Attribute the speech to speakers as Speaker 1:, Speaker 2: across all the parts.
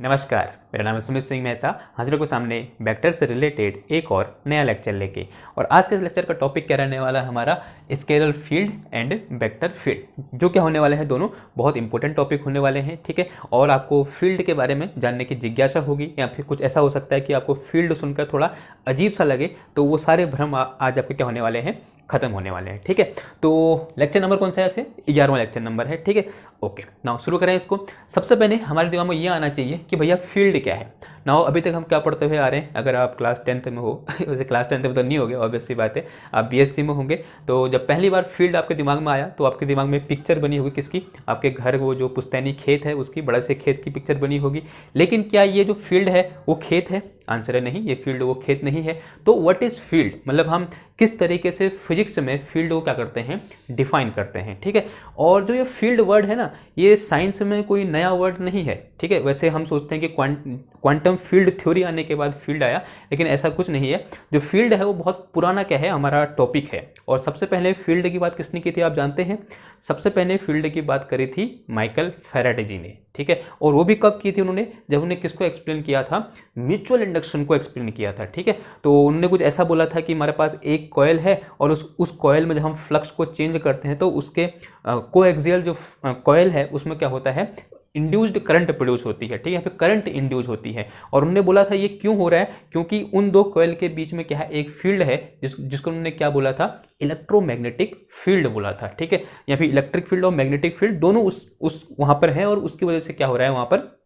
Speaker 1: नमस्कार, मेरा नाम है सुमित सिंह मेहता। हाजिर को सामने वेक्टर से रिलेटेड एक और नया लेक्चर लेके। और आज के इस लेक्चर का टॉपिक क्या रहने वाला है हमारा, scalar field and vector field. जो क्या होने वाले हैं, दोनों बहुत इंपॉर्टेंट टॉपिक होने वाले हैं, ठीक है। और आपको फील्ड के बारे में जानने की जिज्ञासा होगी, या फिर कुछ ऐसा हो सकता है कि आपको फील्ड सुनकर थोड़ा अजीब सा लगे, तो वो सारे भ्रम आज आपके क्या होने वाले हैं, खत्म होने वाले हैं, ठीक है। तो लेक्चर नंबर कौन सा है, ऐसे 11वां लेक्चर नंबर है, ठीक है। ओके, नाउ शुरू करें इसको। सबसे पहले हमारे दिमाग में ये आना चाहिए कि भैया फील्ड क्या है। नाउ अभी तक हम क्या पढ़ते हुए आ रहे हैं, अगर आप क्लास 10th में हो वैसे क्लास 10th में तो नहीं होगे, ऑब्वियस सी बात है, आप बीएससी में होंगे। तो जब पहली बार फील्ड आपके दिमाग में आया तो आपके दिमाग में पिक्चर बनी होगी किसकी, आपके घर वो जो पुश्तैनी खेत है उसकी, बड़े से खेत की पिक्चर बनी होगी। लेकिन क्या ये जो फील्ड है वो खेत है? आंसर है नहीं, ये फील्ड वो खेत नहीं है। तो व्हाट इज फील्ड, मतलब हम किस तरीके से फिजिक्स में फील्ड को क्या करते हैं, डिफाइन करते हैं, ठीक है। और जो ये फील्ड वर्ड है ना, ये साइंस में कोई नया वर्ड नहीं है, ठीक है। वैसे हम सोचते हैं कि क्वांटम फील्ड थ्योरी आने के बाद फील्ड आया, लेकिन ऐसा कुछ नहीं है। जो फील्ड है वो बहुत पुराना क्या है, हमारा टॉपिक है। और सबसे पहले फील्ड की बात किसने की थी आप जानते हैं? सबसे पहले फील्ड की बात करी थी माइकल फैराडे जी ने, ठीक है। और वो भी कब की थी उन्होंने? जब उन्होंने किसको एक्सप्लेन किया था, म्यूचुअल इंडक्शन को एक्सप्लेन किया था, ठीक है। तो उन्होंने कुछ ऐसा बोला था कि हमारे पास एक कॉयल है और उस कॉयल में जब हम फ्लक्स को चेंज करते हैं तो उसके कोएक्सियल जो कॉयल है उसमें क्या होता है, इंड्यूस्ड करंट प्रोड्यूस होती है, ठीक है, फिर करंट इंड्यूस होती है। और उन्होंने बोला था ये क्यों हो रहा है, क्योंकि उन दो कॉयल के बीच में क्या है, एक फील्ड है जिसको उन्होंने क्या बोला था, इलेक्ट्रोमैग्नेटिक फील्ड बोला था, ठीक है। या फिर इलेक्ट्रिक फील्ड और मैग्नेटिक फील्ड दोनों उस वहां पर है, और उसकी वजह से क्या हो रहा है, वहां पर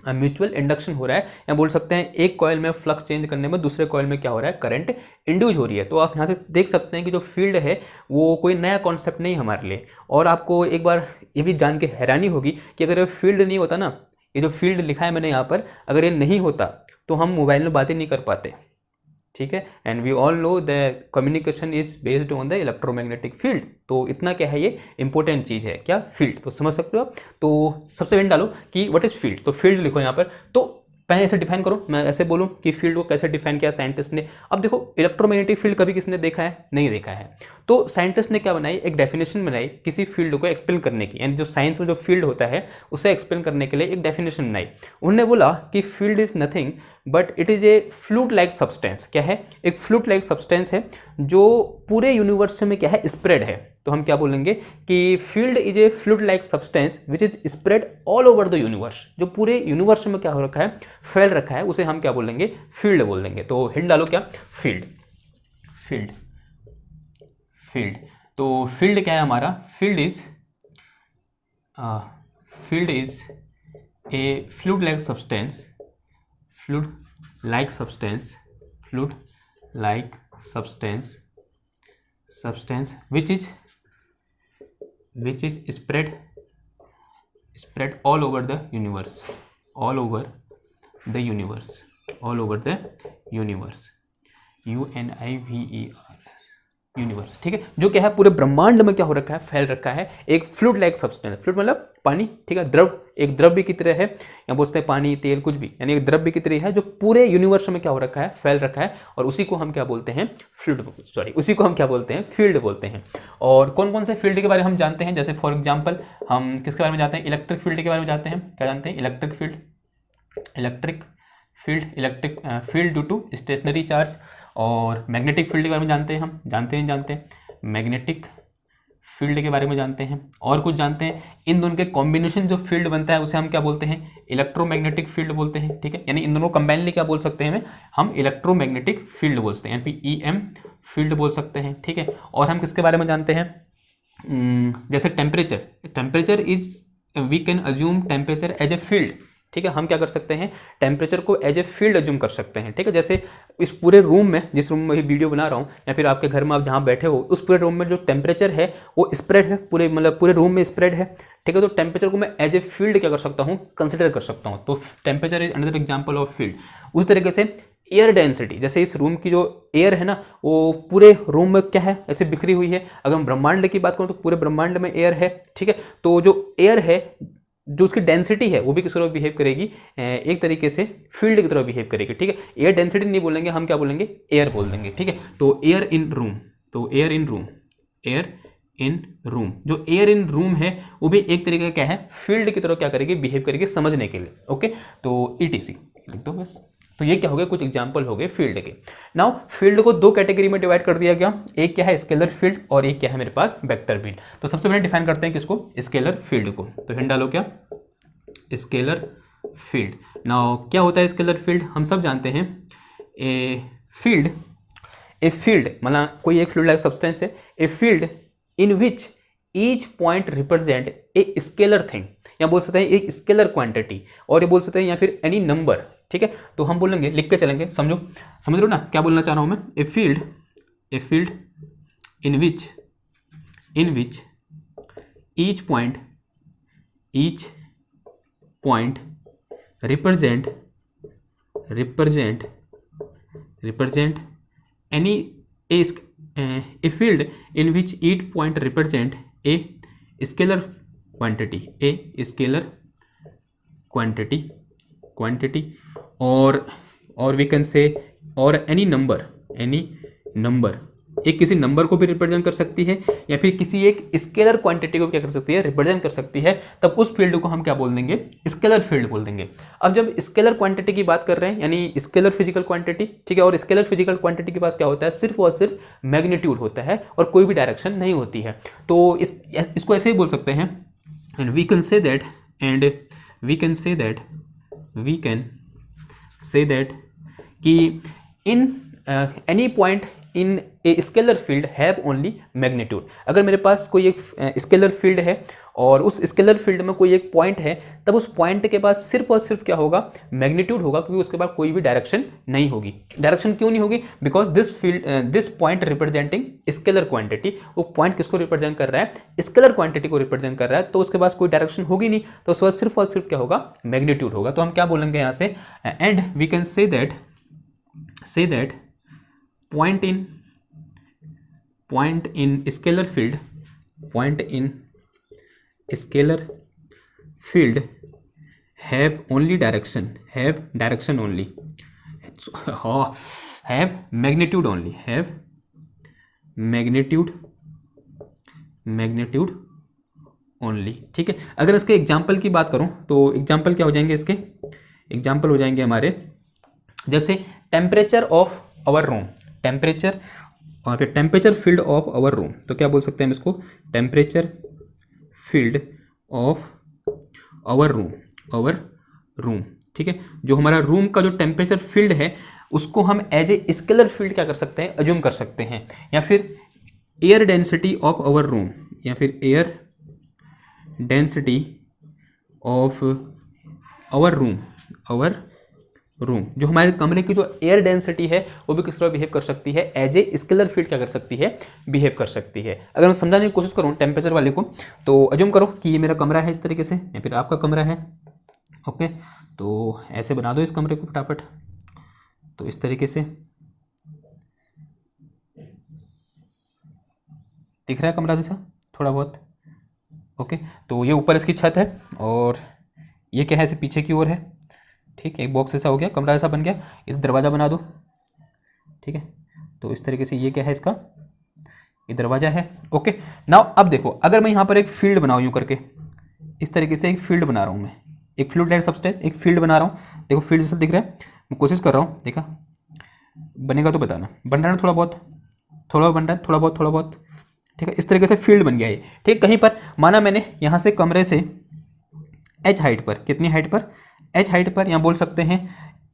Speaker 1: म्यूचुअल इंडक्शन हो रहा है। या बोल सकते हैं एक कॉयल में फ्लक्स चेंज करने में दूसरे कॉयल में क्या हो रहा है, करंट इंड्यूस हो रही है। तो आप यहाँ से देख सकते हैं कि जो फील्ड है वो कोई नया कॉन्सेप्ट नहीं हमारे लिए। और आपको एक बार ये भी जान के हैरानी होगी कि अगर ये फील्ड नहीं होता ना, ये जो फील्ड लिखा है मैंने यहाँ पर, अगर ये नहीं होता तो हम मोबाइल में बातें नहीं कर पाते, ठीक है। And we all know the communication is based on the electromagnetic field. तो इतना क्या है, ये इंपॉर्टेंट चीज है क्या, फील्ड। तो समझ सकते हो आप। तो सबसे पहले डालो कि व्हाट इज फील्ड, तो फील्ड लिखो यहाँ पर। तो पहले ऐसे डिफाइन करो, मैं ऐसे बोलूं कि फील्ड को कैसे डिफाइन किया साइंटिस्ट ने। अब देखो, इलेक्ट्रोमैग्नेटिक फील्ड कभी किसने देखा है, नहीं देखा है। तो साइंटिस्ट ने क्या बनाई, एक डेफिनेशन बनाई किसी फील्ड को एक्सप्लेन करने की, यानी जो साइंस में जो फील्ड होता है उसे एक्सप्लेन करने के लिए एक डेफिनेशन बनाई। उन्होंने बोला कि field is nothing but it is a fluid like substance. क्या है, एक फ्लूइड लाइक सब्सटेंस है जो पूरे यूनिवर्स में क्या है, स्प्रेड है। तो हम क्या बोलेंगे कि field is a fluid like substance which is spread all over the universe. जो पूरे यूनिवर्स में क्या हो रखा है, फैल रखा है, उसे हम क्या बोलेंगे, फील्ड बोल देंगे। तो हिंट डालो क्या, फील्ड। फील्ड फील्ड तो फील्ड क्या है हमारा, field is a fluid like substance, fluid like substance which is spread all over the universe, universe, ठीक है। जो क्या है, पूरे ब्रह्मांड में क्या हो रखा है, फैल रखा है। एक फ्लूइड लाइक सब्सटेंस, फ्लूइड मतलब पानी, ठीक है, द्रव, एक द्रव्य की तरह है, या बोलते हैं पानी, तेल, कुछ भी, यानी एक द्रव्य की तरह है जो पूरे यूनिवर्स में क्या हो रखा है, फैल रखा है। और उसी को हम क्या बोलते हैं, उसी को हम क्या बोलते हैं, फील्ड बोलते हैं। और कौन कौन से फील्ड के बारे में हम जानते हैं, जैसे फॉर एग्जाम्पल हम किसके बारे में जानते हैं, इलेक्ट्रिक फील्ड के बारे में जानते हैं। क्या जानते हैं, electric field due to stationary charge. और मैग्नेटिक फील्ड के बारे में जानते हैं, हम जानते हैं मैग्नेटिक फील्ड के बारे में जानते हैं। और कुछ जानते हैं, इन दोनों के कॉम्बिनेशन जो फील्ड बनता है उसे हम क्या बोलते हैं, इलेक्ट्रोमैग्नेटिक फील्ड बोलते हैं, ठीक है। यानी इन दोनों कंबाइनली क्या बोल सकते हैं, हम इलेक्ट्रोमैग्नेटिक फील्ड बोलते हैं, यानी EM फील्ड बोल सकते हैं, ठीक है। और हम किसके बारे में जानते हैं, जैसे temperature is, we can assume temperature as a field, ठीक है। हम क्या कर सकते हैं, टेम्परेचर को एज ए फील्ड अज्यूम कर सकते हैं, ठीक है। जैसे इस पूरे रूम में, जिस रूम में ये वीडियो बना रहा हूँ, या फिर आपके घर में आप जहाँ बैठे हो, उस पूरे रूम में जो टेम्परेचर है वो स्प्रेड है, पूरे मतलब पूरे रूम में स्प्रेड है, ठीक है। तो टेम्परेचर को मैं एज ए फील्ड क्या कर सकता हूँ, कंसिडर कर सकता हूँ। तो temperature is another example of field. उस तरीके से एयर डेंसिटी, जैसे इस रूम की जो एयर है ना, वो पूरे रूम में क्या है, ऐसे बिखरी हुई है। अगर हम ब्रह्मांड की बात करूँ तो पूरे ब्रह्मांड में एयर है, ठीक है। तो जो एयर है, जो उसकी डेंसिटी है, वो भी किस तरह बिहेव करेगी, एक तरीके से फील्ड की तरह बिहेव करेगी, ठीक है। एयर डेंसिटी नहीं बोलेंगे, हम क्या बोलेंगे, एयर बोल देंगे, ठीक है। तो air in room, in room, जो एयर इन रूम है वो भी एक तरीके का क्या है, फील्ड की तरह क्या करेगी, बिहेव करेगी समझने के लिए। ओके, तो ETC लिख दो बस। तो ये क्या हो गया, कुछ एग्जाम्पल हो गए फील्ड के। नाउ फील्ड को दो कैटेगरी में डिवाइड कर दिया गया, एक क्या है स्केलर फील्ड और एक क्या है मेरे पास वेक्टर फील्ड। तो सबसे पहले डिफाइन करते हैं किसको, स्केलर फील्ड को। तो हिंट डालो क्या, स्केलर फील्ड। नाउ क्या होता है स्केलर फील्ड, हम सब जानते हैं ए फील्ड मतलब कोई एक फ्लूइड लाइक सब्सटेंस है, a field in which each point represent a scalar thing, या बोल सकते हैं एक स्केलर क्वांटिटी, और ये बोल सकते हैं या फिर एनी नंबर। ठीक है, तो हम बोलेंगे, लिख के चलेंगे, समझ रहे हो ना क्या बोलना चाह रहा हूं मैं। A field in which each point represent any a field in which each point represent a scalar quantity or we can say or any number एक किसी नंबर को भी रिप्रेजेंट कर सकती है या फिर किसी एक स्केलर क्वांटिटी को क्या कर सकती है, रिप्रेजेंट कर सकती है, तब उस फील्ड को हम क्या बोल देंगे, स्केलर फील्ड बोल देंगे। अब जब स्केलर क्वांटिटी की बात कर रहे हैं, यानी स्केलर फिजिकल क्वांटिटी, ठीक है, और स्केलर फिजिकल क्वांटिटी के पास क्या होता है, सिर्फ और सिर्फ मैग्नीट्यूड होता है और कोई भी डायरेक्शन नहीं होती है। तो इसको ऐसे ही बोल सकते हैं, and we can say that कि in any point in a scalar field have only magnitude. अगर मेरे पास कोई एक स्केलर फील्ड है और उस स्केलर फील्ड में कोई एक पॉइंट है, तब उस पॉइंट के पास सिर्फ और सिर्फ क्या होगा, मैग्नीट्यूड होगा, क्योंकि उसके बाद कोई भी डायरेक्शन नहीं होगी। डायरेक्शन क्यों नहीं होगी, because this point representing scalar quantity, वो पॉइंट किसको रिप्रेजेंट कर रहा है, स्केलर क्वांटिटी को रिप्रेजेंट कर रहा है, तो उसके पास कोई डायरेक्शन होगी नहीं, तो उसके बाद सिर्फ और सिर्फ क्या होगा, मैग्नीट्यूड होगा। तो हम क्या बोलेंगे यहाँ से, and we can say that point in scalar field have only direction only, have magnitude only। ठीक है, अगर इसके एग्जाम्पल की बात करूं तो एग्जाम्पल क्या हो जाएंगे, इसके एग्जाम्पल हो जाएंगे हमारे, जैसे temperature of our room, temperature और फिर temperature field of our room. तो क्या बोल सकते हैं हम इसको, temperature field of our room. ठीक है, जो हमारा रूम का जो टेम्परेचर फील्ड है उसको हम एज ए स्केलर फील्ड क्या कर सकते हैं, अज्यूम कर सकते हैं। या फिर air density of our room, या फिर air density of our room, जो हमारे कमरे की जो एयर डेंसिटी है वो भी किस तरह बिहेव कर सकती है, एज ए स्केलर फील्ड क्या कर सकती है, बिहेव कर सकती है। अगर मैं समझाने की कोशिश करूँ टेम्परेचर वाले को, तो अज्यूम करो कि ये मेरा कमरा है इस तरीके से, या फिर आपका कमरा है। ओके, तो ऐसे बना दो इस कमरे को फटाफट, तो इस तरीके से दिख रहा है कमरा जैसा थोड़ा बहुत। ओके, तो ये ऊपर इसकी छत है और ये क्या है, इसे पीछे की ओर है। ठीक है, एक बॉक्स ऐसा हो गया, कमरा ऐसा बन गया, इस दरवाज़ा बना दो। ठीक है, तो इस तरीके से ये क्या है, इसका ये दरवाज़ा है। ओके, नाउ अब देखो, अगर मैं यहाँ पर एक फील्ड बनाऊँ यूँ करके, इस तरीके से एक फील्ड बना रहा हूँ मैं, एक फ्लूइड लाइक सब्सटेंस, एक फील्ड बना रहा हूँ। देखो फील्ड जैसा दिख रहा है, मैं कोशिश कर रहा हूँ, देखा बनेगा तो बताना, बन रहा है थोड़ा बहुत बन रहा है, थोड़ा बहुत। ठीक है, इस तरीके से फील्ड बन गया ये। ठीक, कहीं पर माना मैंने यहाँ से कमरे से h हाइट पर, कितनी हाइट पर, h हाइट पर, यहाँ बोल सकते हैं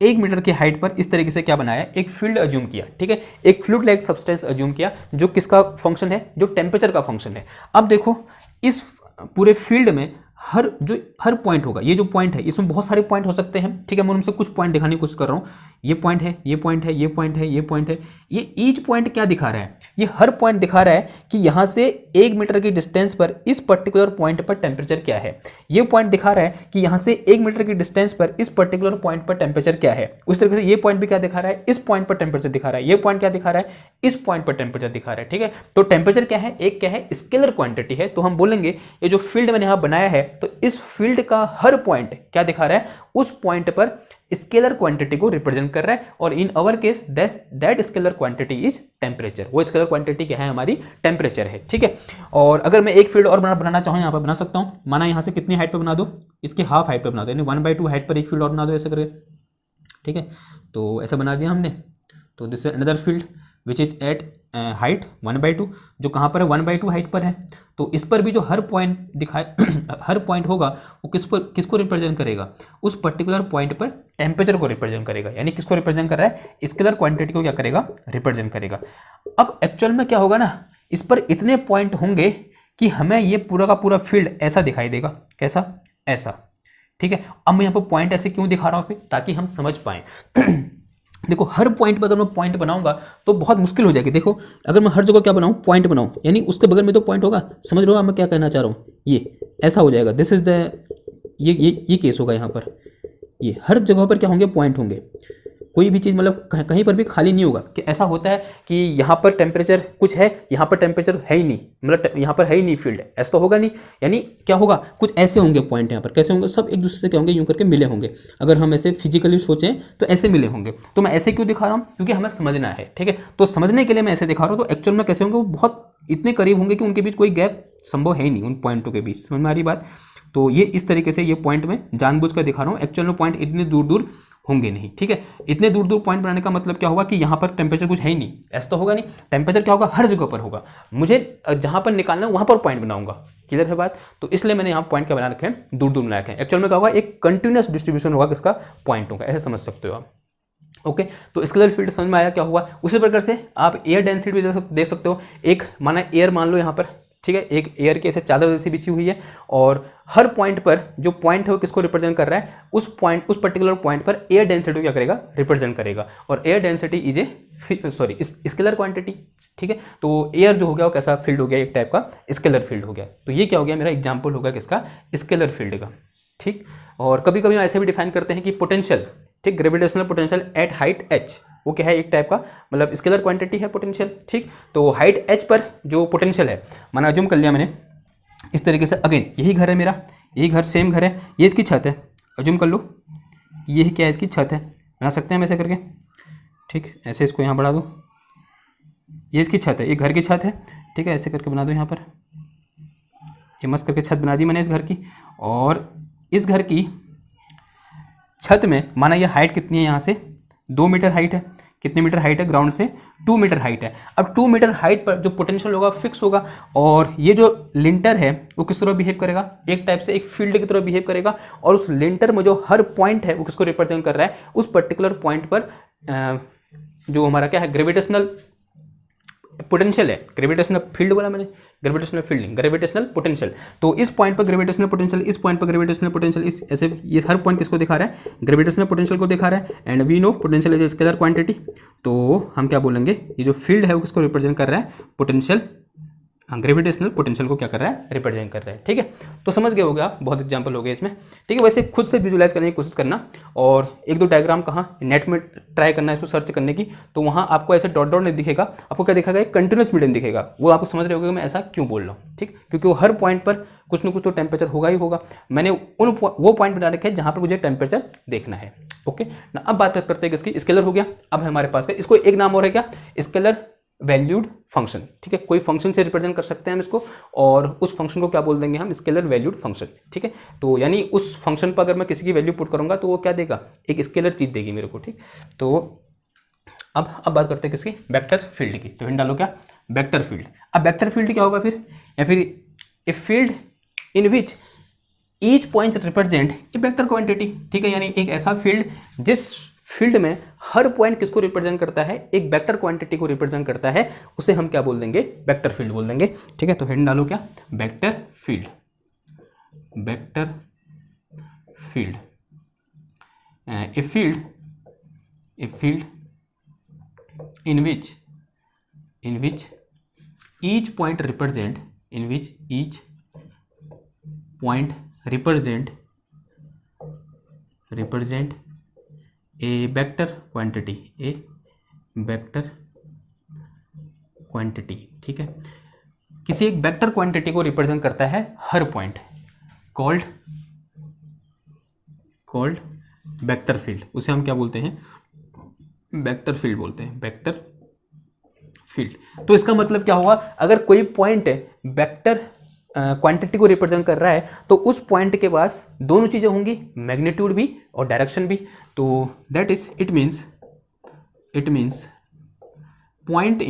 Speaker 1: 1 मीटर की हाइट पर, इस तरीके से क्या बनाया, एक फील्ड अज्यूम किया। ठीक है, एक फ्लूइड लाइक सब्सटेंस अज्यूम किया, जो किसका फंक्शन है, जो टेम्परेचर का फंक्शन है। अब देखो इस पूरे फील्ड में हर पॉइंट होगा, ये जो पॉइंट है इसमें बहुत सारे पॉइंट हो सकते हैं। ठीक है, मैं उनसे कुछ पॉइंट दिखाने की कोशिश कर रहा हूँ। ये पॉइंट है, ये पॉइंट है, ये पॉइंट है, ये पॉइंट है। ये ईच पॉइंट क्या दिखा रहा है, ये हर पॉइंट दिखा रहा है कि यहाँ से 1 मीटर की डिस्टेंस पर इस पर्टिकुलर पॉइंट पर टेम्परेचर क्या है। ये पॉइंट दिखा रहा है कि यहाँ से 1 मीटर की डिस्टेंस पर इस पर्टिकुलर पॉइंट पर टेम्परेचर क्या है। उस तरीके से ये पॉइंट भी क्या दिखा रहा है, इस पॉइंट पर टेम्परेचर दिखा रहा है। ये पॉइंट क्या दिखा रहा है, इस पॉइंट पर टेम्परेचर दिखा रहा है। ठीक है, तो टेम्परेचर क्या है, एक क्या है, स्केलर क्वांटिटी है। तो हम बोलेंगे ये जो फील्ड मैंने यहाँ बनाया है तो इस फील्ड का हर पॉइंट क्या दिखा रहा है, उस पॉइंट पर स्केलर क्वांटिटी को रिप्रेजेंट कर रहा है, और in our case that scalar quantity is temperature. वो स्केलर क्वांटिटी क्या है, हमारी टेम्परेचर है, ठीक है। और अगर मैं एक फील्ड और बनाना चाहूँ, यहाँ पर बना सकता हूँ। माना यहाँ से कितनी हाइट पर बना दो, इसके हाफ हाइट पर बना दो, यानी 1/2 हाइट पर एक फील्ड और बना दो ऐसे करके, ठीक है। तो ऐसा बना दिया हमने। तो this is another field which is at height 1/2, जो कहाँ पर है, 1/2 हाइट पर है। तो इस पर भी जो हर पॉइंट दिखाए हर पॉइंट होगा वो किसको रिप्रेजेंट करेगा, उस पर्टिकुलर पॉइंट पर टेम्परेचर को रिप्रेजेंट करेगा। यानी किसको रिप्रेजेंट कर रहा है, स्केलर क्वांटिटी को क्या करेगा, रिप्रेजेंट करेगा। अब एक्चुअल में क्या होगा ना, इस पर इतने पॉइंट होंगे कि हमें ये पूरा का पूरा फील्ड ऐसा दिखाई देगा। कैसा, ऐसा, ठीक है। अब मैं यहाँ पर पॉइंट ऐसे क्यों दिखा रहा हूँ, ताकि हम समझ पाए। देखो हर पॉइंट पर अगर मैं पॉइंट बनाऊंगा तो बहुत मुश्किल हो जाएगी। देखो अगर मैं हर जगह क्या बनाऊं, पॉइंट बनाऊं, यानी उसके बगल में तो पॉइंट होगा। समझ रहे हो मैं क्या कहना चाह रहा हूं, ये ऐसा हो जाएगा। दिस इज द ये केस होगा यहाँ पर। ये हर जगह पर क्या होंगे, पॉइंट होंगे। कोई भी चीज़ मतलब कहीं पर भी खाली नहीं होगा कि ऐसा होता है कि यहाँ पर टेम्परेचर कुछ है, यहाँ पर टेम्परेचर है ही नहीं, मतलब यहाँ पर है ही नहीं फील्ड, ऐसा तो होगा नहीं। यानी क्या होगा, कुछ ऐसे होंगे पॉइंट यहाँ पर। कैसे होंगे, सब एक दूसरे से क्या होंगे, यूँ करके मिले होंगे। अगर हम ऐसे फिजिकली सोचें तो ऐसे मिले होंगे। तो मैं ऐसे क्यों दिखा रहा हूँ, क्योंकि हमें समझना है, ठीक है। तो समझने के लिए मैं ऐसे दिखा रहा हूँ। तो एक्चुअल में कैसे होंगे, वो बहुत इतने करीब होंगे कि उनके बीच कोई गैप संभव है ही नहीं, उन पॉइंटों के बीच। समझ में आ रही बात। तो ये इस तरीके से ये पॉइंट में जानबूझकर दिखा रहा हूँ। एक्चुअल में पॉइंट इतने दूर दूर होंगे नहीं, ठीक है। इतने दूर दूर पॉइंट बनाने का मतलब क्या होगा कि यहाँ पर टेम्परेचर कुछ है ही नहीं, ऐसा तो होगा नहीं। टेम्परेचर क्या होगा, हर जगह पर होगा। मुझे जहाँ पर निकालना है वहाँ पर पॉइंट बनाऊंगा। क्लियर है बात। तो इसलिए मैंने यहाँ पॉइंट क्या बना रखे हैं, दूर दूर बना रखे हैं। एक्चुअल में क्या होगा, एक कंटिन्यूस डिस्ट्रीब्यूशन होगा किसका, पॉइंटों का। ऐसे समझ सकते हो आप। ओके तो स्केलर फील्ड समझ में आया क्या हुआ। उसी प्रकार से आप एयर डेंसिटी भी देख सकते हो। एक माना एयर मान लो यहाँ पर, ठीक है, एक एयर की ऐसे चादर जैसी बिछी हुई है, और हर पॉइंट पर जो पॉइंट है वो किसको रिप्रेजेंट कर रहा है, उस पर्टिकुलर पॉइंट पर एयर डेंसिटी क्या करेगा, रिप्रेजेंट करेगा। और air density is a scalar quantity, ठीक है। तो एयर जो हो गया वो कैसा फील्ड हो गया, एक टाइप का स्केलर फील्ड हो गया। तो ये क्या हो गया, मेरा एग्जाम्पल होगा किसका, स्केलर फील्ड का, ठीक। और कभी कभी हम ऐसे भी डिफाइन करते हैं कि पोटेंशियल, ठीक, gravitational potential at height h, वो क्या है, एक टाइप का मतलब स्केलर क्वांटिटी है पोटेंशियल, ठीक। तो हाइट h पर जो पोटेंशियल है, माना अज्यूम कर लिया मैंने इस तरीके से। अगेन यही घर है मेरा, यही घर सेम घर है, ये इसकी छत है, अज्यूम कर लो ये क्या है, इसकी छत है। बना सकते हैं हम ऐसे करके, ठीक। ऐसे इसको यहाँ बढ़ा दो, ये इसकी छत है, ये घर की छत है, ठीक है। ऐसे करके बना दो यहाँ पर, ये मस्त करके छत बना दी मैंने इस घर की। और इस घर की छत में माना ये हाइट कितनी है, यहाँ से 2 मीटर हाइट है। कितने मीटर हाइट है, ग्राउंड से 2 मीटर हाइट है। अब 2 मीटर हाइट पर जो पोटेंशियल होगा फिक्स होगा, और ये जो लिंटर है वो किस तरह बिहेव करेगा, एक टाइप से एक फील्ड की तरह बिहेव करेगा। और उस लिंटर में जो हर पॉइंट है वो किसको रिप्रेजेंट कर रहा है, उस पर्टिकुलर पॉइंट पर जो हमारा क्या है, ग्रेविटेशनल पोटेंशियल है। ग्रेविटेशनल फील्ड बोला मैंने, ग्रेविटेशनल फील्ड, ग्रेविटेशनल पोटेंशियल। तो इस पॉइंट पर ग्रेविटेशनल पोटेंशियल, इस पॉइंट पर ग्रेविटेशनल पोटेंशियल, इस ऐसे ये हर पॉइंट किसको दिखा रहा है, ग्रेविटेशनल पोटेंशियल को दिखा रहा है। And we know potential is scalar quantity. तो हम क्या बोलेंगे, ये जो फील्ड है वो किसको रिप्रेजेंट कर रहा है, पोटेंशियल, ग्रेविटेशनल पोटेंशियल को क्या कर रहा है, रिप्रेजेंट कर रहा है, ठीक है। तो समझ गए होगे आप, बहुत एग्जांपल हो गए इसमें, ठीक है। वैसे खुद से विजुलाइज करने की कोशिश करना, और एक दो डायग्राम कहाँ नेट में ट्राई करना है इसको सर्च करने की। तो वहाँ आपको ऐसे डॉट डॉट नहीं दिखेगा, आपको क्या दिखेगा, एक कंटिन्यूस मीडियम दिखेगा। वो आपको समझ रहे होगे मैं ऐसा क्यों बोल रहा हूँ, ठीक। क्योंकि वो हर पॉइंट पर कुछ ना कुछ तो टेम्परेचर होगा ही होगा। मैंने वो पॉइंट बना रखे हैं जहाँ पर मुझे टेम्परेचर देखना है। ओके ना, अब बात करते हैं किसकी, स्केलर हो गया। अब हमारे पास का इसको एक नाम और है क्या, स्केलर वैल्यूड फंक्शन, ठीक है। कोई फंक्शन से रिप्रेजेंट कर सकते हैं हम इसको, और उस फंक्शन को क्या बोल देंगे हम, स्केलर वैल्यूड फंक्शन, ठीक है। तो यानी उस फंक्शन पर अगर मैं किसी की वैल्यू पुट करूंगा तो वो क्या देगा, एक स्केलर चीज देगी मेरे को, ठीक। तो अब बात करते हैं किसकी, वेक्टर फील्ड की। तो हिंट डालो क्या, वेक्टर फील्ड। अब वेक्टर फील्ड क्या होगा फिर, या फिर a field in which each point represent a vector quantity, ठीक है। यानी एक ऐसा फील्ड जिस फील्ड में हर पॉइंट किसको रिप्रेजेंट करता है, एक वेक्टर क्वांटिटी को रिप्रेजेंट करता है, उसे हम क्या बोल देंगे, वेक्टर फील्ड बोल देंगे, ठीक है। तो हिंट डालो क्या, vector field, vector field, a field in which each point represent a vector quantity, ठीक है। किसी एक वेक्टर क्वांटिटी को रिप्रेजेंट करता है हर पॉइंट, कॉल्ड वेक्टर फील्ड, उसे हम क्या बोलते हैं, वेक्टर फील्ड बोलते हैं, वेक्टर फील्ड। तो इसका मतलब क्या हुआ, अगर कोई पॉइंट वेक्टर क्वांटिटी को रिप्रेजेंट कर रहा है तो उस पॉइंट के पास दोनों चीजें होंगी, मैग्नीट्यूड भी और डायरेक्शन भी। तो that is it means point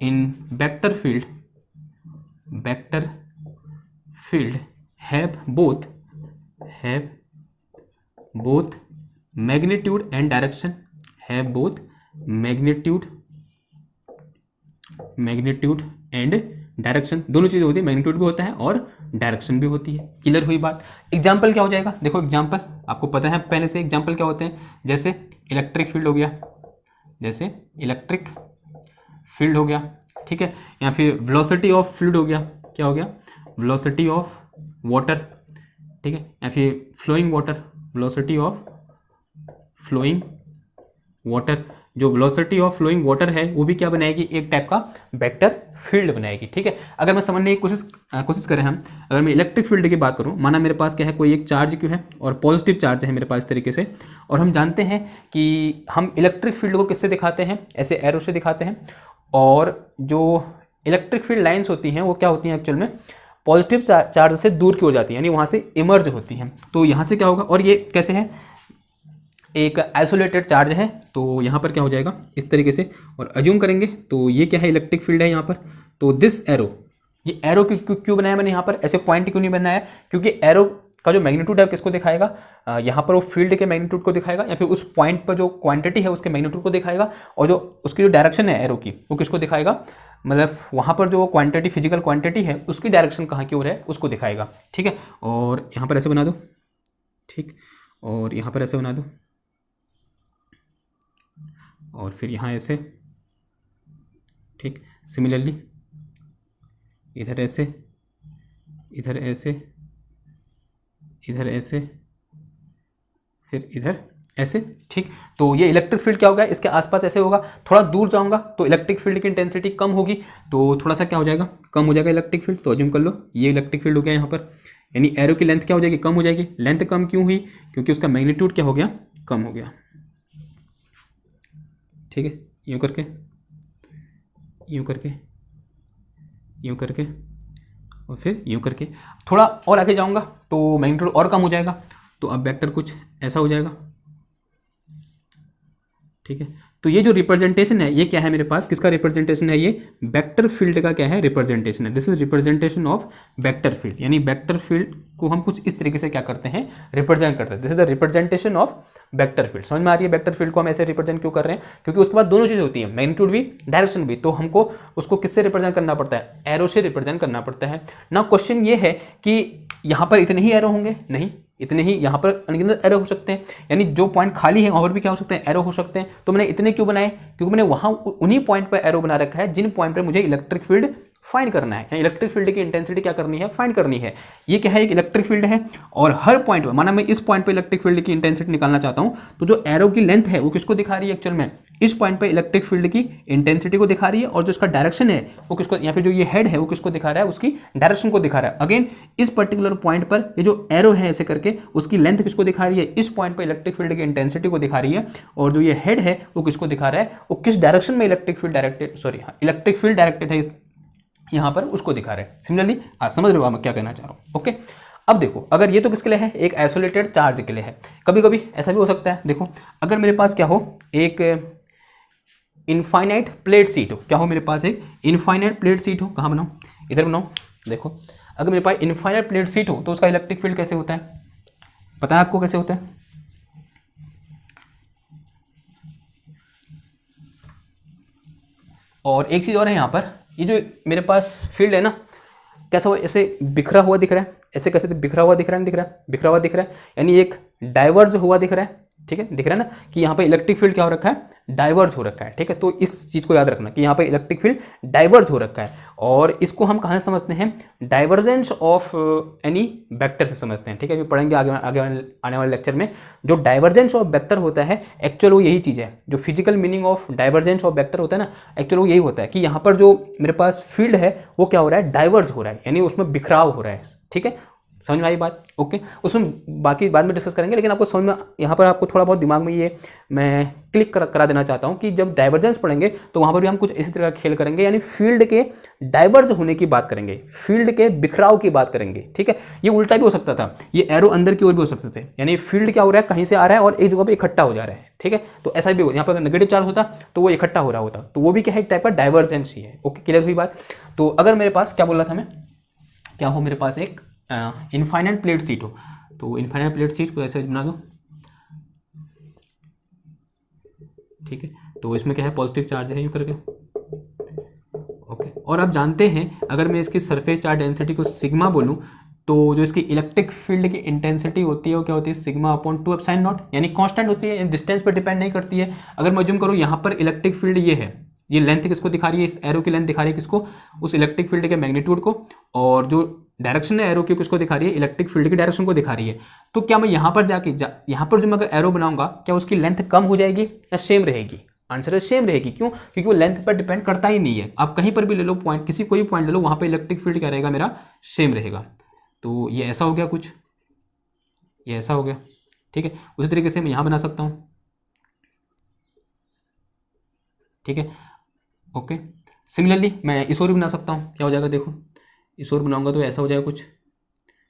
Speaker 1: in vector field have both magnitude and direction, magnitude and direction, दोनों चीजें होती है, मैग्नीट्यूड भी होता है और डायरेक्शन भी होती है। क्लियर हुई बात। एग्जाम्पल क्या हो जाएगा, देखो एग्जाम्पल आपको पता है पहले से, एग्जाम्पल क्या होते हैं, जैसे इलेक्ट्रिक फील्ड हो गया, ठीक है, या फिर वेलोसिटी ऑफ फ्लूइड हो गया, क्या हो गया, वेलोसिटी ऑफ वाटर, ठीक है, या फिर flowing water, velocity of flowing water. जो वेलोसिटी ऑफ फ्लोइंग वाटर है वो भी क्या बनाएगी, एक टाइप का वेक्टर फील्ड बनाएगी। ठीक है, अगर मैं समझने की कोशिश करें हम, अगर मैं इलेक्ट्रिक फील्ड की बात करूं, माना मेरे पास क्या है, कोई एक चार्ज क्यों है और पॉजिटिव चार्ज है मेरे पास इस तरीके से, और हम जानते हैं कि हम इलेक्ट्रिक फील्ड को किससे दिखाते हैं, ऐसे एरो से दिखाते हैं, और जो इलेक्ट्रिक फील्ड लाइन्स होती हैं वो क्या होती हैं एक्चुअल में, पॉजिटिव चार्ज से दूर की हो जाती है, यानी वहाँ से इमर्ज होती हैं। तो यहाँ से क्या होगा, और ये कैसे है, एक आइसोलेटेड चार्ज है, तो यहाँ पर क्या हो जाएगा इस तरीके से, और अज्यूम करेंगे तो ये क्या है, इलेक्ट्रिक फील्ड है यहाँ पर। तो दिस एरो, ये एरो क्यों बनाया मैंने यहाँ पर, ऐसे पॉइंट क्यों नहीं बनाया, क्योंकि एरो का जो मैग्नीट्यूड है किसको दिखाएगा, यहाँ पर वो फील्ड के मैग्नीट्यूड को दिखाएगा, या फिर उस पॉइंट पर जो क्वांटिटी है उसके मैग्नीट्यूड को दिखाएगा, और जो उसकी जो डायरेक्शन है एरो की वो किसको दिखाएगा, मतलब वहाँ पर जो क्वांटिटी, फिजिकल क्वांटिटी है उसकी डायरेक्शन कहाँ की ओर है उसको दिखाएगा। ठीक है, और यहाँ पर ऐसे बना दो, ठीक, और यहाँ पर ऐसे बना दो, और फिर यहाँ ऐसे, ठीक, सिमिलरली इधर ऐसे, इधर ऐसे, इधर ऐसे, फिर इधर ऐसे। ठीक, तो ये इलेक्ट्रिक फील्ड क्या होगा, इसके आसपास ऐसे होगा, थोड़ा दूर जाऊंगा तो इलेक्ट्रिक फील्ड की इंटेंसिटी कम होगी, तो थोड़ा सा क्या हो जाएगा, कम हो जाएगा इलेक्ट्रिक फील्ड। तो अज्यूम कर लो ये इलेक्ट्रिक फील्ड हो गया यहाँ पर, यानी एरो की लेंथ क्या हो जाएगी, कम हो जाएगी। लेंथ कम क्यों हुई, क्योंकि उसका मैग्नीट्यूड क्या हो गया, कम हो गया। ठीक है, यूँ करके, यूँ करके, यूँ करके, और फिर यूँ करके, थोड़ा और आगे जाऊंगा तो मैग्नीट्यूड और कम हो जाएगा, तो अब वेक्टर कुछ ऐसा हो जाएगा। ठीक है, तो ये जो रिप्रेजेंटेशन है ये क्या है मेरे पास, किसका रिप्रेजेंटेशन है, ये वेक्टर फील्ड का क्या है, रिप्रेजेंटेशन है। This is representation of vector field, यानी वेक्टर फील्ड को हम कुछ इस तरीके से क्या करते हैं, रिप्रेजेंट करते हैं। This is the representation of vector field. समझ में आ रही है वेक्टर फील्ड को हम ऐसे रिप्रेजेंट क्यों कर रहे हैं, क्योंकि उसके बाद दोनों चीजें होती है, मैग्नीट्यूड भी, डायरेक्शन भी, तो हमको उसको किससे रिप्रेजेंट करना पड़ता है, एरो से रिप्रेजेंट करना पड़ता है ना। क्वेश्चन ये है कि यहाँ पर इतने ही एरो होंगे, नहीं, इतने ही यहाँ पर अनगिनत एरो हो सकते हैं, यानी जो पॉइंट खाली है वहाँ पर भी क्या हो सकते हैं, एरो हो सकते हैं। तो मैंने इतने क्यों बनाए, क्योंकि मैंने वहाँ उन्हीं पॉइंट पर एरो बना रखा है जिन पॉइंट पर मुझे इलेक्ट्रिक फील्ड फाइंड करना है, इलेक्ट्रिक फील्ड की इंटेंसिटी क्या करनी है, फाइंड करनी है। ये क्या है, एक इलेक्ट्रिक फील्ड है, और हर पॉइंट पर, माना मैं इस पॉइंट पे इलेक्ट्रिक फील्ड की इंटेंसिटी निकालना चाहता हूं, तो जो एरो की लेंथ है वो किसको दिखा रही है एक्चुअल में, इस पॉइंट पे इलेक्ट्रिक फील्ड की इंटेंसिटी को दिखा रही है, और जो इसका डायरेक्शन है वो किसको, यहाँ पे जो ये हेड है वो किसको दिखा रहा है, उसकी डायरेक्शन को दिखा रहा है। अगेन इस पर्टिकुलर पॉइंट पर ये जो एरो है ऐसे करके उसकी लेंथ किसको दिखा रही है, इस पॉइंट पर इलेक्ट्रिक फील्ड की इंटेंसिटी को दिखा रही है, और जो ये हेड है वो किसको दिखा रहा है, वो किस डायरेक्शन में इलेक्ट्रिक फील्ड डायरेक्टेड है यहाँ पर, उसको दिखा रहे हैं। सिमिलरली समझ रहे हो मैं क्या कहना चाह रहा हूँ। ओके, अब देखो, अगर ये तो किसके लिए है, एक आइसोलेटेड चार्ज के लिए है। कभी कभी ऐसा भी हो सकता है, देखो अगर मेरे पास क्या हो, एक इनफाइनाइट प्लेट सीट हो, क्या हो मेरे पास, एक इनफाइनाइट प्लेट सीट हो, कहाँ बनाओ, इधर बनाओ। देखो अगर मेरे पास इनफाइनाइट प्लेट सीट हो तो उसका इलेक्ट्रिक फील्ड कैसे होता है, पता है आपको कैसे होता है, और एक चीज़ और है यहाँ पर, ये जो मेरे पास फील्ड है ना, कैसा हुआ, ऐसे बिखरा हुआ दिख रहा है, ऐसे कैसे बिखरा हुआ दिख रहा है, दिख रहा है, बिखरा हुआ दिख रहा है, यानी एक डाइवर्ज हुआ दिख रहा है। ठीक है, दिख रहा है ना कि यहाँ पे इलेक्ट्रिक फील्ड क्या हो रखा है, डाइवर्ज हो रखा है, ठीक है। तो इस चीज़ को याद रखना कि यहाँ पर इलेक्ट्रिक फील्ड डाइवर्ज हो रखा है, और इसको हम कहाँ से समझते हैं, डाइवर्जेंस ऑफ एनी वेक्टर से समझते हैं, ठीक है। अभी पढ़ेंगे आगे आने वाले लेक्चर में। जो डाइवर्जेंस ऑफ वेक्टर होता है एक्चुअल वो यही चीज़ है, जो physical meaning of divergence of vector होता है ना, एक्चुअल वो यही होता है कि यहाँ पर जो मेरे पास फील्ड है वो क्या हो रहा है, डाइवर्ज हो रहा है, यानी उसमें बिखराव हो रहा है, ठीक है। समझ में आई बात, ओके। उसमें बाकी बाद में डिस्कस करेंगे, लेकिन आपको समझ में, यहाँ पर आपको थोड़ा बहुत दिमाग में ये मैं क्लिक करा देना चाहता हूँ कि जब डाइवर्जेंस पढ़ेंगे तो वहाँ पर भी हम कुछ इसी तरह का खेल करेंगे, यानी फील्ड के डाइवर्ज होने की बात करेंगे, फील्ड के बिखराव की बात करेंगे, ठीक है। ये उल्टा भी हो सकता था, ये एरो अंदर की ओर भी हो सकते थे, यानी फील्ड क्या हो रहा है, कहीं से आ रहा है और एक जगह पर इकट्ठा हो जा रहा है, ठीक है। तो ऐसा भी यहाँ पर नेगेटिव चार्ज होता तो वो इकट्ठा हो रहा होता, तो वो भी क्या है, एक टाइप का डाइवर्जेंस ही है, ओके। क्लियर हुई बात। तो अगर मेरे पास क्या बोल रहा था मैं, क्या हो, मेरे पास एक इनफाइनाइट प्लेट शीट हो, तो इनफाइनाइट प्लेट शीट को ऐसे बना दो, ठीक है। तो इसमें क्या है, पॉजिटिव चार्ज है यूँ करके, ओके। और आप जानते हैं अगर मैं इसकी सरफेस चार्ज डेंसिटी को सिग्मा बोलूँ तो जो इसकी इलेक्ट्रिक फील्ड की इंटेंसिटी होती है वो क्या होती है, सिग्मा अपॉन 2 एप्सिलॉन नॉट, यानी कांस्टेंट होती है, डिस्टेंस पर डिपेंड नहीं करती है। अगर मैं जूम करूँ यहाँ पर इलेक्ट्रिक फील्ड ये है, ये लेंथ किसको दिखा रही है, इस एरो की लेंथ दिखा रही है किसको, उस इलेक्ट्रिक फील्ड के मैग्नीट्यूड को, और जो डायरेक्शन है एरो की किसको दिखा रही है, इलेक्ट्रिक फील्ड की डायरेक्शन को दिखा रही है। तो क्या मैं यहाँ पर जाके यहाँ पर जो मैं अगर एरो बनाऊंगा, क्या उसकी लेंथ कम हो जाएगी या सेम रहेगी? आंसर है सेम रहेगी। क्यों? क्योंकि वो लेंथ पर डिपेंड करता ही नहीं है। आप कहीं पर भी ले लो पॉइंट, किसी कोई पॉइंट ले लो, वहाँ पर इलेक्ट्रिक फील्ड क्या रहेगा मेरा, सेम रहेगा। तो ये ऐसा हो गया कुछ, ये ऐसा हो गया, ठीक है। उसी तरीके से मैं यहाँ बना सकता हूँ, ठीक है, ओके। सिमिलरली मैं इस ओर भी बना सकता हूँ, क्या हो जाएगा देखो, इस ओर बनाऊंगा तो ऐसा हो जाएगा कुछ,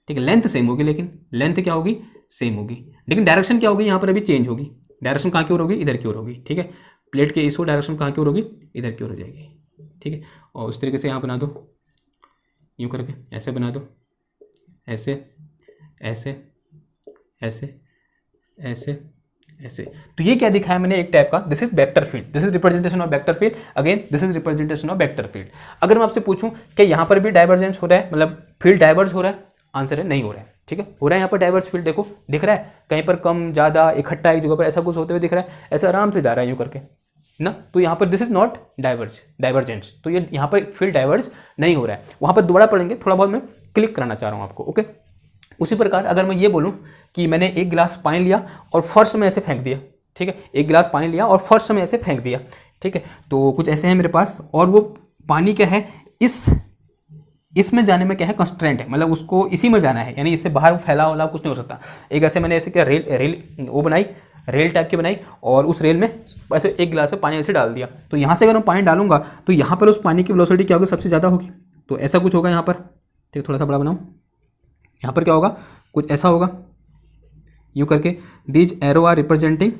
Speaker 1: ठीक है। लेंथ सेम होगी, लेकिन लेंथ क्या होगी, सेम होगी, लेकिन डायरेक्शन क्या होगी यहाँ पर अभी चेंज होगी। डायरेक्शन कहाँ की ओर होगी, इधर की ओर होगी, ठीक है। प्लेट के इस ओर डायरेक्शन कहाँ की ओर होगी, इधर की ओर हो जाएगी, ठीक है। और उस तरीके से यहाँ बना दो, यूँ करके ऐसे बना दो, ऐसे ऐसे ऐसे ऐसे ऐसे। तो ये क्या दिखाया मैंने, एक टाइप का, this is vector field, this is representation of vector field, again this is representation of vector field. अगर मैं आपसे पूछूं कि यहाँ पर भी डाइवर्जेंस हो रहा है, मतलब फील्ड डाइवर्ज हो रहा है, आंसर है नहीं हो रहा है, ठीक है। हो रहा है यहाँ पर डाइवर्स फील्ड, देखो दिख रहा है, कहीं पर कम ज़्यादा इकट्ठा एक जगह पर ऐसा कुछ होते हुए दिख रहा है, ऐसे आराम से जा रहा है यूँ करके ना। तो यहाँ पर दिस इज नॉट डाइवर्जेंस, तो ये यहाँ पर फील्ड डाइवर्ज नहीं हो रहा है। वहाँ पर दोबारा पढ़ेंगे, थोड़ा बहुत मैं क्लिक कराना चाह रहा हूँ आपको, ओके। उसी प्रकार अगर मैं ये बोलूँ कि मैंने एक गिलास पानी लिया और फर्श में ऐसे फेंक दिया, ठीक है, एक गिलास पानी लिया और फर्श में ऐसे फेंक दिया, ठीक है। तो कुछ ऐसे है मेरे पास, और वो पानी क्या है, इसमें जाने में क्या है, कंस्ट्रेंट है, मतलब उसको इसी में जाना है, यानी इससे बाहर फैला वाला कुछ नहीं हो सकता। एक ऐसे मैंने ऐसे क्या रेल वो बनाई, रेल टाइप की बनाई, और उस रेल में ऐसे एक गिलास में पानी ऐसे डाल दिया। तो यहाँ से अगर मैं पानी डालूंगा तो यहाँ पर उस पानी की वेलोसिटी क्या होगी, सबसे ज़्यादा होगी। तो ऐसा कुछ होगा यहाँ पर, ठीक, थोड़ा सा बड़ा बनाऊँ, यहाँ पर क्या होगा, कुछ ऐसा होगा यूँ करके, these arrow are representing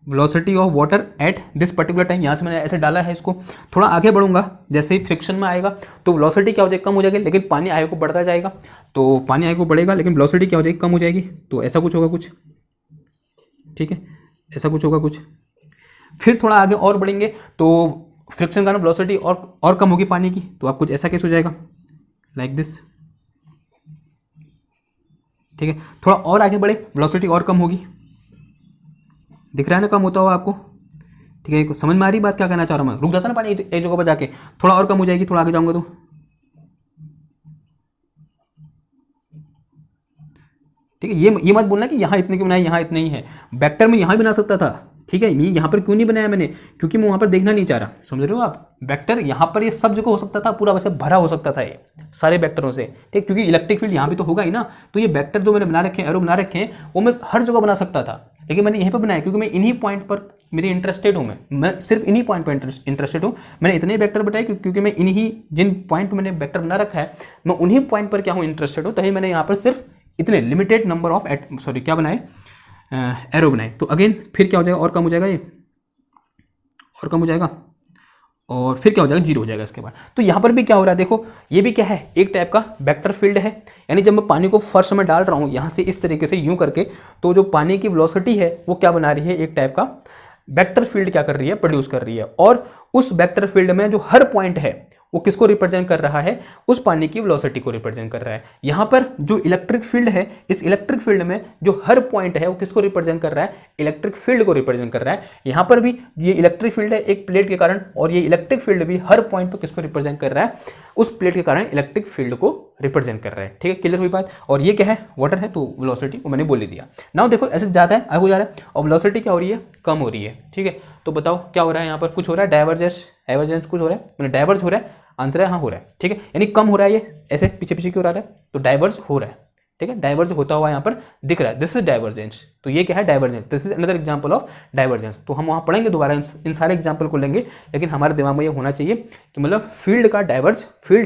Speaker 1: velocity of water at this particular time. यहाँ से मैंने ऐसे डाला है इसको, थोड़ा आगे बढ़ूंगा, जैसे ही फ्रिक्शन में आएगा तो वेलोसिटी क्या हो जाएगी, कम हो जाएगी, लेकिन पानी आगे को बढ़ता जाएगा, तो पानी आगे को बढ़ेगा लेकिन वेलोसिटी क्या हो जाएगी, कम हो जाएगी। तो ऐसा कुछ होगा कुछ, ठीक है, ऐसा कुछ होगा कुछ। फिर थोड़ा आगे और बढ़ेंगे तो फ्रिक्शन का वेलोसिटी और कम होगी पानी की, तो आप कुछ ऐसा केस हो जाएगा, लाइक दिस, ठीक है। थोड़ा और आगे बढ़े, वेलोसिटी और कम होगी, दिख रहा है ना, कम होता हुआ आपको, ठीक है। समझ में आ रही बात, क्या कहना चाह रहा हूँ मैं, रुक जाता ना पानी एक जगह पर जाके, थोड़ा और कम हो जाएगी, थोड़ा आगे जाऊंगा तो, ठीक है। ये मत बोलना कि यहाँ इतने क्यों बनाए, यहाँ इतने ही है, वेक्टर में यहाँ भी बना सकता था, ठीक है। यहाँ पर क्यों नहीं बनाया मैंने, क्योंकि मैं वहाँ पर देखना नहीं चाह रहा, समझ रहे हो आप। वेक्टर यहाँ पर ये सब जगह हो सकता था, पूरा वैसे भरा हो सकता था ये सारे वेक्टरों से, ठीक, क्योंकि इलेक्ट्रिक फील्ड यहाँ भी तो होगा ही ना। तो ये वेक्टर जो मैंने बना रखे हैं, एरो बना रखे हैं, वो मैं हर जगह बना सकता था, लेकिन मैंने यहीं पर बनाया क्योंकि मैं इन्हीं पॉइंट पर मेरी इंटरेस्टेड हूँ, मैं सिर्फ इन्हीं पॉइंट पर इंटरेस्टेड हूँ। मैंने इतने वेक्टर बताए क्योंकि मैं इन्हीं जिन पॉइंट पर मैंने वेक्टर बना रखा है, मैं उन्हीं पॉइंट पर क्या हूँ, इंटरेस्टेड हूँ, तभी मैंने यहाँ पर सिर्फ इतने लिमिटेड नंबर ऑफ क्या बनाए, एरो बनाए। तो अगेन फिर क्या हो जाएगा, और कम हो जाएगा, ये और कम हो जाएगा, और फिर क्या हो जाएगा, जीरो हो जाएगा इसके बाद। तो यहाँ पर भी क्या हो रहा है, देखो ये भी क्या है, एक टाइप का वेक्टर फील्ड है। यानी जब मैं पानी को फर्श में डाल रहा हूँ यहाँ से इस तरीके से यूं करके, तो जो पानी की वेलोसिटी है वो क्या बना रही है, एक टाइप का वेक्टर फील्ड क्या कर रही है, प्रोड्यूस कर रही है। और उस वेक्टर फील्ड में जो हर पॉइंट है वो किसको रिप्रेजेंट कर रहा है, उस पानी की वेलोसिटी को रिप्रेजेंट कर रहा है। यहाँ पर जो इलेक्ट्रिक फील्ड है, इस इलेक्ट्रिक फील्ड में जो हर पॉइंट है वो किसको रिप्रेजेंट कर रहा है, इलेक्ट्रिक फील्ड को रिप्रेजेंट कर रहा है। यहाँ पर भी ये इलेक्ट्रिक फील्ड है एक प्लेट के कारण, और ये इलेक्ट्रिक फील्ड भी हर पॉइंट पर किसको रिप्रेजेंट कर रहा है, उस प्लेट के कारण इलेक्ट्रिक फील्ड को रिप्रेजेंट कर रहा है। ठीक है, क्लियर हुई बात। और ये क्या है, वाटर है, तो वेलोसिटी वो मैंने बोल ही दिया। नाउ देखो ऐसे जा रहा है, आगे जा रहा है, और वेलोसिटी क्या हो रही है, कम हो रही है। ठीक है, तो बताओ क्या हो रहा है, यहाँ पर कुछ हो रहा है, डाइवर्जेंस कुछ हो रहा है, मतलब डाइवर्ज हो रहा है, आंसर है हाँ हो रहा है। ठीक है, यानी कम हो रहा है, ये ऐसे पीछे पीछे क्यों रहा है, तो डाइवर्ज हो रहा है। ठीक है, डाइवर्ज होता हुआ यहाँ पर दिख रहा है, दिस इज डाइवर्जेंस। तो ये क्या है, divergence, this is another example of divergence. तो हम वहाँ पढ़ेंगे दोबारा इन सारे एग्जांपल को लेंगे, लेकिन हमारे दिमाग में ये होना चाहिए कि मतलब फील्ड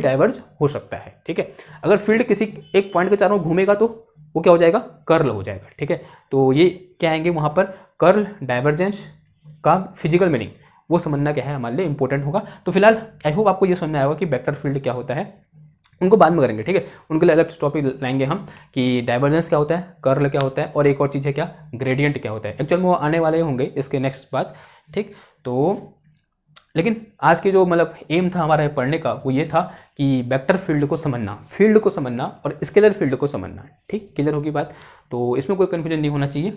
Speaker 1: डाइवर्ज हो सकता है। ठीक है, अगर फील्ड किसी एक पॉइंट के चारों घूमेगा तो वो क्या हो जाएगा, कर्ल हो जाएगा। ठीक है, तो ये क्या आएंगे वहाँ पर, कर्ल, डाइवर्जेंस का फिजिकल मीनिंग वो समझना क्या है हमारे लिए इंपॉर्टेंट होगा। तो फिलहाल आई होप आपको ये समझ में आएगा कि वेक्टर फील्ड क्या होता है, उनको बाद में करेंगे। ठीक है, उनके लिए अलग टॉपिक लाएंगे हम कि डाइवर्जेंस क्या होता है, कर्ल क्या होता है, और एक और चीज़ है क्या, ग्रेडियंट क्या होता है। एक्चुअल में वो आने वाले होंगे इसके नेक्स्ट बात। ठीक, तो लेकिन आज के जो मतलब एम था हमारा पढ़ने का वो ये था कि वेक्टर फील्ड को समझना और स्केलर फील्ड को समझना। ठीक, क्लियर होगी बात। तो इसमें कोई कन्फ्यूजन नहीं होना चाहिए।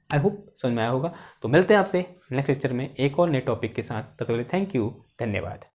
Speaker 1: आई होप समझ में आया होगा। तो मिलते हैं आपसे नेक्स्ट लेक्चर में एक और नए टॉपिक के साथ। तब तक के लिए थैंक यू, धन्यवाद।